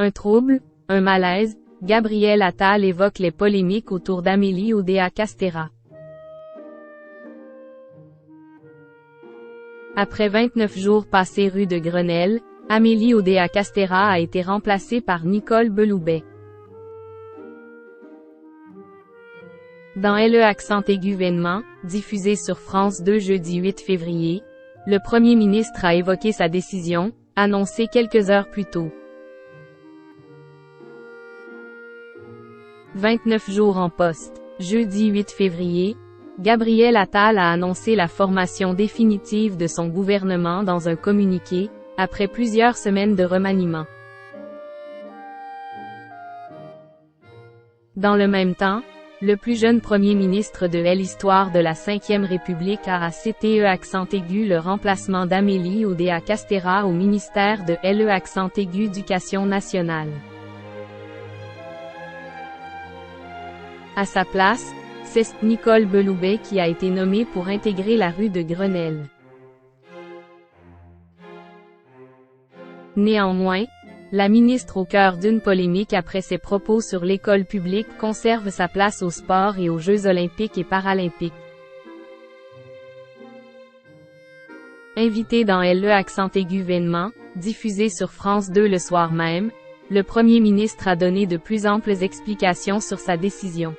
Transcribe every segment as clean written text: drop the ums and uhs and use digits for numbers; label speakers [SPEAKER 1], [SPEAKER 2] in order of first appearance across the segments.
[SPEAKER 1] Un trouble, un malaise, Gabriel Attal évoque les polémiques autour d'Amélie Oudéa-Castéra. Après 29 jours passés rue de Grenelle, Amélie Oudéa-Castéra a été remplacée par Nicole Belloubet. Dans LE, diffusé sur France 2 jeudi 8 février, le Premier ministre a évoqué sa décision, annoncée quelques heures plus tôt. 29 jours en poste. Jeudi 8 février, Gabriel Attal a annoncé la formation définitive de son gouvernement dans un communiqué, après plusieurs semaines de remaniement. Dans le même temps, le plus jeune premier ministre de l'histoire de la Ve République a acté le remplacement d'Amélie Oudéa-Castéra au ministère de l'Éducation nationale. À sa place, c'est Nicole Belloubet qui a été nommée pour intégrer la rue de Grenelle. Néanmoins, la ministre au cœur d'une polémique après ses propos sur l'école publique conserve sa place au sport et aux Jeux olympiques et paralympiques. Invité dans LE, diffusé sur France 2 le soir même, le Premier ministre a donné de plus amples explications sur sa décision.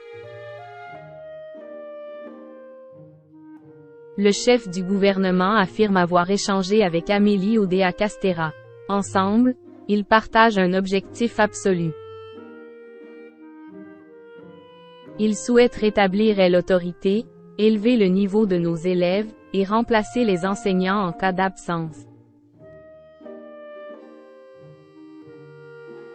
[SPEAKER 1] Le chef du gouvernement affirme avoir échangé avec Amélie Oudéa-Castéra. Ensemble, ils partagent un objectif absolu. Ils souhaitent rétablir l'autorité, élever le niveau de nos élèves, et remplacer les enseignants en cas d'absence.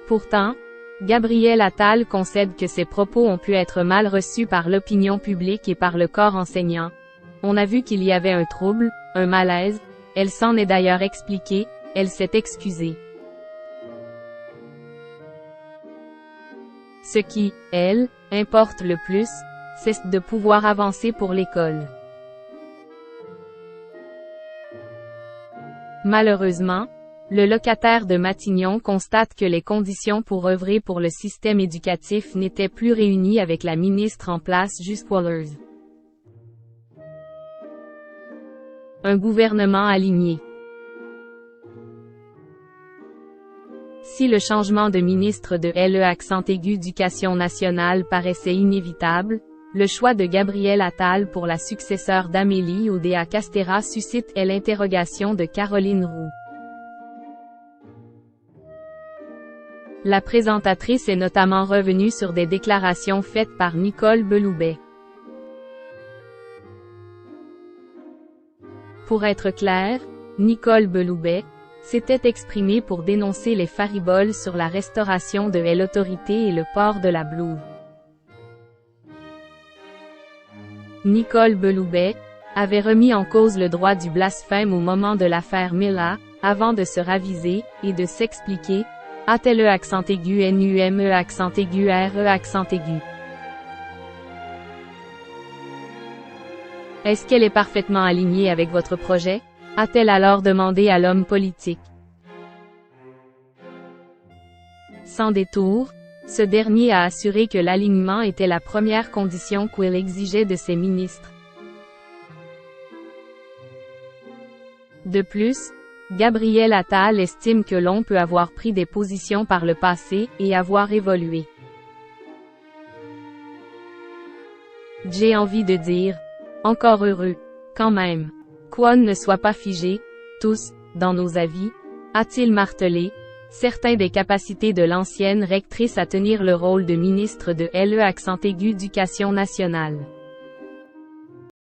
[SPEAKER 1] Pourtant, Gabriel Attal concède que ses propos ont pu être mal reçus par l'opinion publique et par le corps enseignant. On a vu qu'il y avait un trouble, un malaise, elle s'en est d'ailleurs expliquée, elle s'est excusée. Ce qui, elle, importe le plus, c'est de pouvoir avancer pour l'école. Malheureusement, le locataire de Matignon constate que les conditions pour œuvrer pour le système éducatif n'étaient plus réunies avec la ministre en place jusqu'alors. Un gouvernement aligné. Si le changement de ministre de l'Éducation nationale paraissait inévitable, le choix de Gabriel Attal pour la successeur d'Amélie Oudéa-Castéra suscite l'interrogation de Caroline Roux. La présentatrice est notamment revenue sur des déclarations faites par Nicole Belloubet. Pour être clair, Nicole Belloubet s'était exprimée pour dénoncer les fariboles sur la restauration de l'autorité et le port de la blouse. Nicole Belloubet avait remis en cause le droit du blasphème au moment de l'affaire Mila, avant de se raviser, et de s'expliquer, ATLE accent aigu NUME accent aigu RE accent aigu. Est-ce qu'elle est parfaitement alignée avec votre projet? A-t-elle alors demandé à l'homme politique. Sans détour, ce dernier a assuré que l'alignement était la première condition qu'il exigeait de ses ministres. De plus, Gabriel Attal estime que l'on peut avoir pris des positions par le passé, et avoir évolué. J'ai envie de dire, encore heureux, quand même. Qu'on ne soit pas figé, tous, dans nos avis, a-t-il martelé, certains des capacités de l'ancienne rectrice à tenir le rôle de ministre de l'Éducation nationale.